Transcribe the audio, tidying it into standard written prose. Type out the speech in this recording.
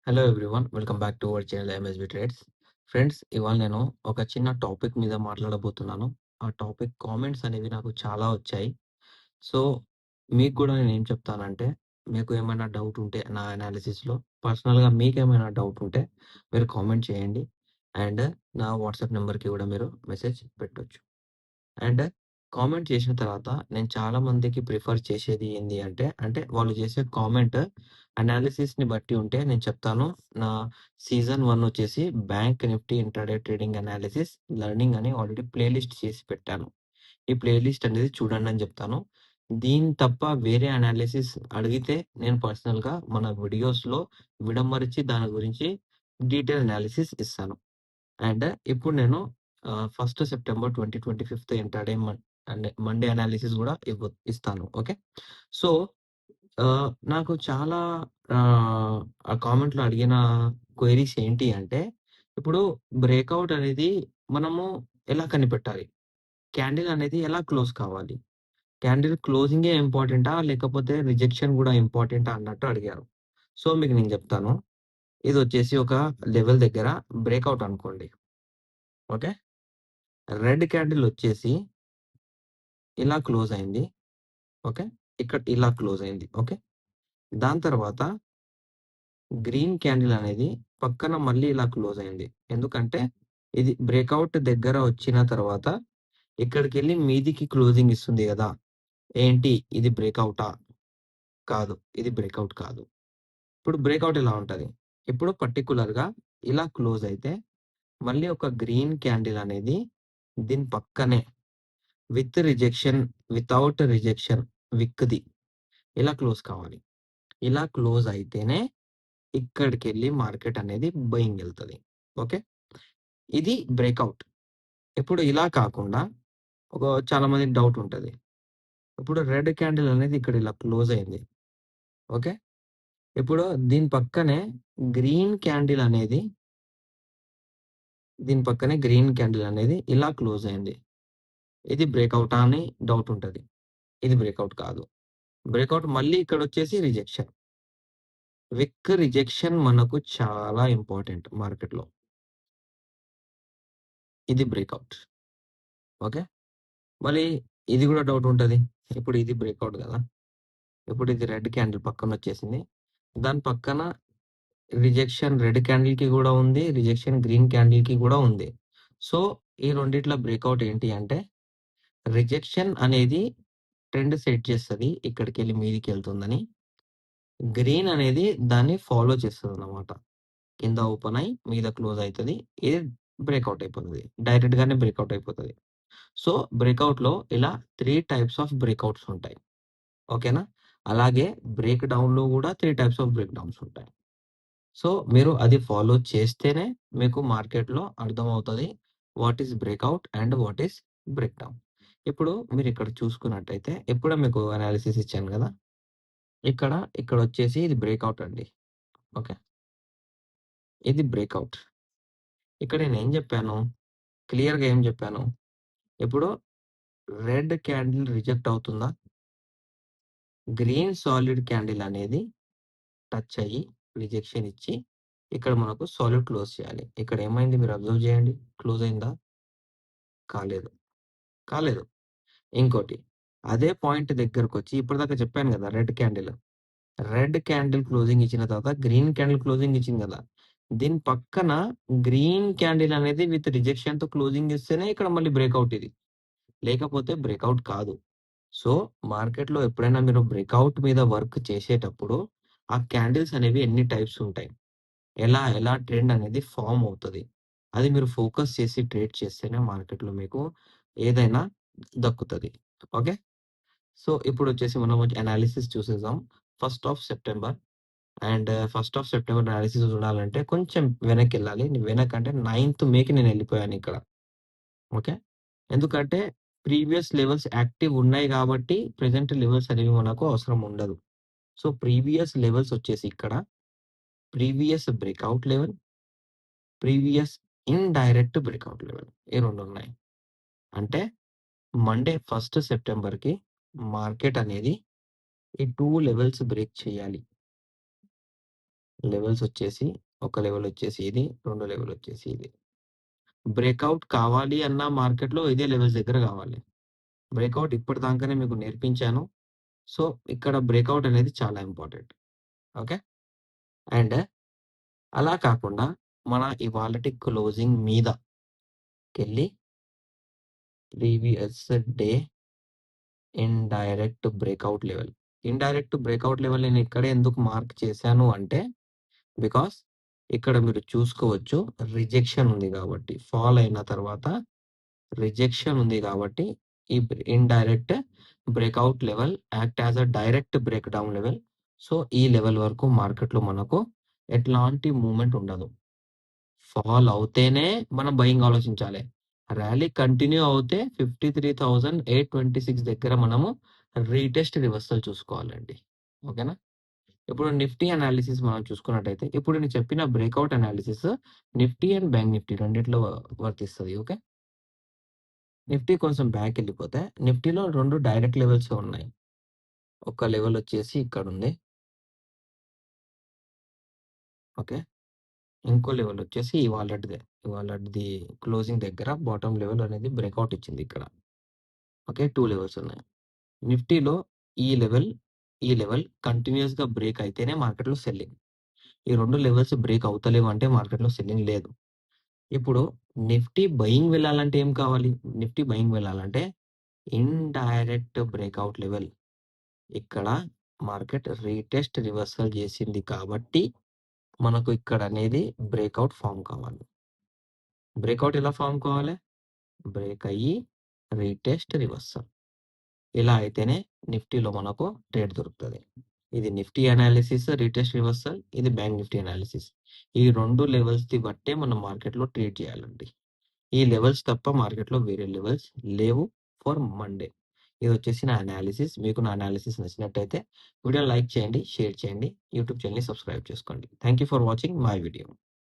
Hello everyone. Welcome back to our channel MSB trades. Friends, ఇవాళ నేను ఒక చిన్న టాపిక్ మీద మాట్లాడబోతున్నాను. ఆ టాపిక్ కామెంట్స్ అనేవి నాకు చాలా వచ్చాయి. సో, మీకు కూడా నేనేం చెప్తానంటే, మీకు ఏమైనా డౌట్ ఉంటే నా అనాలిసిస్‌లో పర్సనల్‌గా మీకేమైనా డౌట్ ఉంటే మీరు కామెంట్ చేయండి. అండ్ నా వాట్సాప్ నంబర్‌కి కూడా మీరు మెసేజ్ పెట్టొచ్చు. అండ్ కామెంట్ చేసిన తర్వాత నేను చాలా మందికి ప్రిఫర్ చేసేది ఏంది అంటే వాళ్ళు చేసే కామెంట్ అనాలిసిస్‌ని బట్టి ఉంటే నేను చెప్తాను. నా సీజన్ 1 వచ్చేసి bank Nifty intraday trading analysis learning అని ఆల్రెడీ ప్లేలిస్ట్ చేసి పెట్టాను. ఈ ప్లేలిస్ట్ అనేది చూడండి అని చెప్తాను. దీన్ని తప్ప వేరే అనాలిసిస్ అడిగితే నేను పర్సనల్‌గా మన వీడియోస్‌లో విడమరిచి దాని గురించి డీటెయిల్ అనాలిసిస్ ఇస్తాను. అండ్ ఇప్పుడు నేను first September 2025 intraday Monday analysis గూడా ఇస్తాను. ఓకే. సో, నాకు చాలా ఆ కామెంట్‌లో అడిగిన క్వెరీస్ ఏంటి అంటే, ఇప్పుడు బ్రేకౌట్ అనేది మనము ఎలా కనిపెట్టాలి? క్యాండిల్ అనేది ఎలా క్లోజ్ కావాలి? క్యాండిల్ క్లోజింగే ఇంపార్టెంటా? లేకపోతే రిజెక్షన్ గూడా ఇంపార్టెంటా అన్నట్టు అడిగారు. సో, మీకు నేను జెప్తాను. ఇదొచ్చేసి ఒక లెవెల్ దగ్గర బ్రేకౌట్ అనుకోండి. ఓకే. రెడ్ క్యాండిల్ వచ్చేసి ఇలా క్లోజ్ అయింది. ఓకే. ఇక్కడ ఇలా క్లోజ్ అయింది. ఓకే. దాని తర్వాత గ్రీన్ క్యాండిల్ అనేది పక్కన మళ్ళీ ఇలా క్లోజ్ అయింది. ఎందుకంటే ఇది బ్రేకౌట్ దగ్గర వచ్చిన తర్వాత ఇక్కడికెళ్ళి మీదికి క్లోజింగ్ ఇస్తుంది గదా! ఏంటి ఇది బ్రేకౌటా? కాదు. ఇది బ్రేకౌట్ కాదు. ఇప్పుడు బ్రేకౌట్ ఎలా ఉంటది? ఇప్పుడు పర్టిక్యులర్‌గా ఇలా క్లోజ్ అయితే మళ్ళీ ఒక గ్రీన్ క్యాండిల్ అనేది దీని పక్కనే విత్ రిజెక్షన్, వితౌట్ రిజెక్షన్ విక్‌ది ఇలా క్లోజ్ కావాలి. ఇలా క్లోజ్ అయితేనే ఇక్కడికెళ్ళి మార్కెట్ అనేది బయింగ్ ఎళ్తది. ఓకే. ఇది బ్రేకౌట్. ఇప్పుడు ఇలా కాకుండా చాలా మందికి డౌట్ ఉంటది. ఇప్పుడు రెడ్ క్యాండిల్ అనేది ఇక్కడ ఇలా క్లోజ్ అయింది. ఓకే. ఇప్పుడు దీని పక్కనే గ్రీన్ క్యాండిల్ అనేది ఇలా క్లోజ్ అయింది. ఇది బ్రేకౌటా అని డౌట్ ఉంటది. ఇది బ్రేకౌట్ కాదు. బ్రేకౌట్ మళ్ళీ ఇక్కడొచ్చేసి రిజెక్షన్. విక్ రిజెక్షన్ మనకు చాలా ఇంపార్టెంట్ మార్కెట్‌లో. ఇది బ్రేకౌట్. ఓకే. మళ్ళీ ఇది గూడా డౌట్ ఉంటది. ఇప్పుడు ఇది బ్రేకౌట్ గదా! ఇప్పుడు ఇది రెడ్ క్యాండిల్ పక్కనొచ్చేసింది. దాని పక్కన రిజెక్షన్ రెడ్ క్యాండిల్‌కి గూడా ఉంది. రిజెక్షన్ గ్రీన్ క్యాండిల్‌కి గూడా ఉంది. సో, ఈ రెండిట్ల బ్రేకౌట్ ఏంటి అంటే, రిజెక్షన్ అనేది ట్రెండ్ సెట్ చేస్తది. ఇక్కడికెళ్ళి మీదికెళ్తుందని. గ్రీన్ అనేది దాన్ని ఫాలో చేస్తదనమాట. కింద ఓపెన్ అయ్యి మీద క్లోజ్ అయితది. ఇది బ్రేకౌట్ అయిపోతది. డైరెక్ట్‌గానే బ్రేకౌట్ అయిపోతది. సో, బ్రేకౌట్‌లో ఇలా 3 టైప్స్ ఆఫ్ బ్రేకౌట్స్ ఉంటాయి. ఓకేనా? అలాగే బ్రేక్ డౌన్‌లో గూడా 3 టైప్స్ ఆఫ్ బ్రేక్ డౌన్స్ ఉంటాయి. సో, మీరు అది ఫాలో చేస్తేనే మీకు మార్కెట్‌లో అర్థమవుతది. What is breakout and what is breakdown. ఇప్పుడు మీరిక్కడ చూసుకున్నట్టయితే ఇప్పుడే మీకు అనాలిసిస్ ఇచ్చాను గదా! ఇక్కడొచ్చేసి ఇది బ్రేకౌట్ అండి. ఓకే. ఇది బ్రేకౌట్. ఇక్కడ నేనేం జెప్పాను? క్లియర్‌గా ఏం జెప్పాను? ఇప్పుడు రెడ్ క్యాండిల్ రిజెక్ట్ అవుతుందా? గ్రీన్ సాలిడ్ క్యాండిల్ అనేది టచ్ అయ్యి, రిజెక్షన్ ఇచ్చి, ఇక్కడ మనకు సాలిడ్ క్లోజ్ చేయాలి. ఇక్కడ ఏమైంది మీరు అబ్జర్వ్ చేయండి. క్లోజ్ అయిందా? కాలేదు. కాలేదు. ఇంకోటి అదే పాయింట్ దగ్గరకొచ్చి ఇప్పటిదాకా చెప్పాను గదా! Red candle. Red candle closing ఇచ్చిన తర్వాత గ్రీన్ క్యాండిల్ క్లోజింగ్ ఇచ్చింది గదా! దీని పక్కన గ్రీన్ క్యాండిల్ అనేది విత్ రిజెక్షన్‌తో క్లోజింగ్ ఇస్తేనే ఇక్కడ మళ్ళీ బ్రేకౌట్ ఇది. లేకపోతే బ్రేకౌట్ కాదు. సో, మార్కెట్‌లో ఎప్పుడైనా మీరు బ్రేకౌట్ మీద వర్క్ చేసేటప్పుడు ఆ క్యాండిల్స్ అనేవి ఎన్ని టైప్స్ ఉంటాయి. ఎలా ట్రెండ్ అనేది ఫార్మ్ అవుతది. అది మీరు ఫోకస్ చేసి ట్రేడ్ చేస్తేనే మార్కెట్‌లో మీకు ఏదైనా దక్కుతది. ఓకే. సో, ఇప్పుడొచ్చేసి మనం అనాలిసిస్ చూసేద్దాం. First of September first of September analysis చూడాలంటే కొంచెం వెనక్కెళ్ళాలి. వెనకంటే 9థ్ మేకి నేనెళ్ళిపోయానిక్కడ. ఓకే. ఎందుకంటే ప్రీవియస్ లెవెల్స్ యాక్టివ్ ఉన్నాయి గాబట్టి ప్రెజెంట్ లెవెల్స్ అనేవి మనకు అవసరం ఉండదు. సో, ప్రీవియస్ లెవెల్స్ వచ్చేసి ఇక్కడ previous breakout level, previous indirect breakout level ఈ 2 ఉన్నాయి. అంటే మండే ఫస్ట్ సెప్టెంబర్‌కి మార్కెట్ అనేది ఈ 2 లెవెల్స్ బ్రేక్ చేయాలి. లెవెల్స్ వచ్చేసి ఒక లెవెల్ వచ్చేసి ఇది, 2 లెవెల్ వచ్చేసి ఇది. బ్రేకౌట్ కావాలి అన్న మార్కెట్‌లో ఇదే లెవెల్స్ దగ్గర కావాలి. బ్రేకౌట్ ఇప్పటిదాకానే మీకు నేర్పించాను. సో, ఇక్కడ బ్రేకౌట్ అనేది చాలా ఇంపార్టెంట్. ఓకే. అండ్ అలా కాకుండా మన ఇవాళటి క్లోజింగ్ మీదకెళ్ళి previous day indirect breakout level. Indirect breakout level నేను ఇక్కడే ఎందుకు మార్క్ చేశాను అంటే, బికాస్ ఇక్కడ మీరు చూసుకోవచ్చు రిజెక్షన్ ఉంది కాబట్టి. ఫాల్ అయిన తర్వాత రిజెక్షన్ ఉంది కాబట్టి ఈ indirect breakout level act as a direct break down level. So, ఈ లెవెల్ వరకు మార్కెట్‌లో మనకు ఎట్లాంటి మూవ్‌మెంట్ ఉండదు. ఫాల్ అవుతేనే మనం బయింగ్ ఆలోచించాలి. ర్యాలీ కంటిన్యూ అవుతే 53,826 దగ్గర మనము రీటెస్ట్ రివర్సల్ చూసుకోవాలండి. ఓకేనా? ఇప్పుడు నిఫ్టీ అనాలిసిస్ మనం చూసుకున్నట్టయితే, ఇప్పుడు నేను చెప్పిన breakout analysis Nifty and bank Nifty రెండిట్లో వర్తిస్తది. ఓకే. నిఫ్టీ కొంచెం బ్యాకెళ్ళిపోతే, నిఫ్టీలో 2 డైరెక్ట్ లెవెల్సే ఉన్నాయి. ఒక లెవెల్ వచ్చేసి ఇక్కడుంది. ఓకే. ఇంకో లెవెల్ వచ్చేసి ఇవాళటిదే. ఇవాళటిది క్లోజింగ్ దగ్గర బాటమ్ లెవెల్ అనేది బ్రేకౌట్ ఇచ్చింది ఇక్కడ. ఓకే. 2 లెవెల్స్ ఉన్నాయి. నిఫ్టీలో ఈ లెవెల్, ఈ లెవెల్ కంటిన్యూయస్‌గా బ్రేక్ అయితేనే మార్కెట్‌లో సెల్లింగ్. ఈ 2 లెవెల్స్ బ్రేక్ అవుతలేవు అంటే మార్కెట్‌లో సెల్లింగ్ లేదు. ఇప్పుడు నిఫ్టీ బయింగ్ వెళ్ళాలంటే ఏం కావాలి? నిఫ్టీ బయింగ్ వెళ్ళాలంటే ఇండైరెక్ట్ బ్రేకౌట్ లెవెల్. ఇక్కడ మార్కెట్ రీటెస్ట్ రివర్సల్ చేసింది కాబట్టి మనకు ఇక్కడ అనేది బ్రేకౌట్ ఫార్మ్ కావాలి. బ్రేకౌట్ ఎలా ఫార్మ్ కావాలి? బ్రేక్ అయ్యి రీటెస్ట్ రివర్సల్. ఇలా అయితేనే నిఫ్టీలో మనకు ట్రేడ్ దొరుకుతది. ఇది నిఫ్టీ అనాలిసిస్, రీటెస్ట్ రివర్సల్. ఇది బ్యాంక్ నిఫ్టీ అనాలిసిస్. ఈ 2 లెవెల్స్‌ని బట్టే మనం మార్కెట్‌లో ట్రేడ్ చేయాలండి. ఈ లెవెల్స్ తప్ప మార్కెట్‌లో వేరే లెవెల్స్ లేవు ఫర్ మండే. ఇదొచ్చేసి నా అనాలిసిస్. మీకు నా అనాలిసిస్ నచ్చినట్టయితే వీడియోని లైక్ చేయండి, షేర్ చేయండి. యూట్యూబ్ ఛానెల్‌ని సబ్స్క్రైబ్ చేసుకోండి. Thank you for watching my video.